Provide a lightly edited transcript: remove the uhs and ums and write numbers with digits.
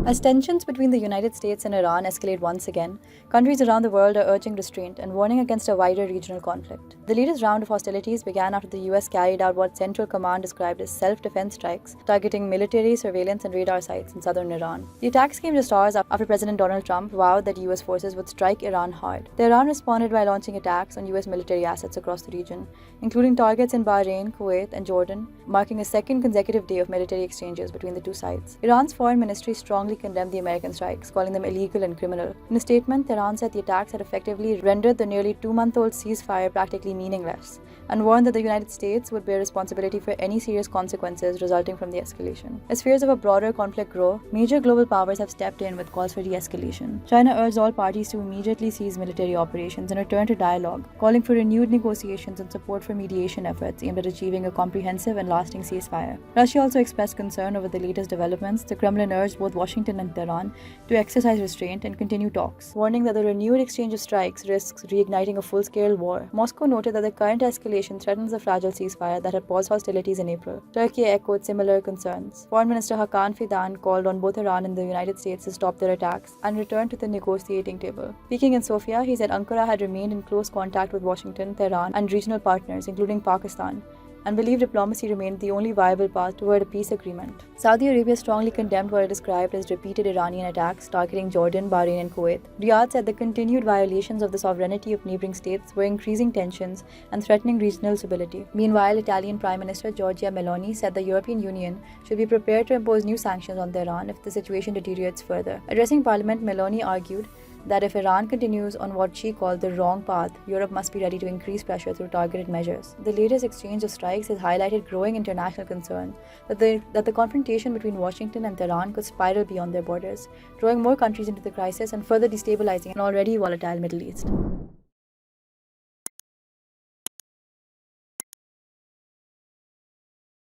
As tensions between the United States and Iran escalate once again, countries around the world are urging restraint and warning against a wider regional conflict. The latest round of hostilities began after the US carried out what Central Command described as self-defense strikes, targeting military, surveillance, and radar sites in southern Iran. The attacks came just hours after President Donald Trump vowed that US forces would strike Iran hard. Iran responded by launching attacks on US military assets across the region, including targets in Bahrain, Kuwait, and Jordan, marking a second consecutive day of military exchanges between the two sides. Iran's foreign ministry strongly condemned the American strikes, calling them illegal and criminal. In a statement, Tehran said the attacks had effectively rendered the nearly 2-month-old ceasefire practically meaningless, and warned that the United States would bear responsibility for any serious consequences resulting from the escalation. As fears of a broader conflict grow, major global powers have stepped in with calls for de-escalation. China urged all parties to immediately cease military operations and return to dialogue, calling for renewed negotiations and support for mediation efforts aimed at achieving a comprehensive and lasting ceasefire. Russia also expressed concern over the latest developments. The Kremlin urged both Washington and Tehran to exercise restraint and continue talks, warning that the renewed exchange of strikes risks reigniting a full-scale war. Moscow noted that the current escalation threatens the fragile ceasefire that had paused hostilities in April. Turkey echoed similar concerns. Foreign Minister Hakan Fidan called on both Iran and the United States to stop their attacks and return to the negotiating table. Speaking in Sofia, he said Ankara had remained in close contact with Washington, Tehran, and regional partners, including Pakistan, and believed diplomacy remained the only viable path toward a peace agreement. Saudi Arabia strongly condemned what it described as repeated Iranian attacks targeting Jordan, Bahrain, and Kuwait. Riyadh said the continued violations of the sovereignty of neighboring states were increasing tensions and threatening regional stability. Meanwhile, Italian Prime Minister Giorgia Meloni said the European Union should be prepared to impose new sanctions on Tehran if the situation deteriorates further. Addressing Parliament, Meloni argued that if Iran continues on what she called the wrong path, Europe must be ready to increase pressure through targeted measures. The latest exchange of strikes has highlighted growing international concern that the confrontation between Washington and Tehran could spiral beyond their borders, drawing more countries into the crisis and further destabilizing an already volatile Middle East.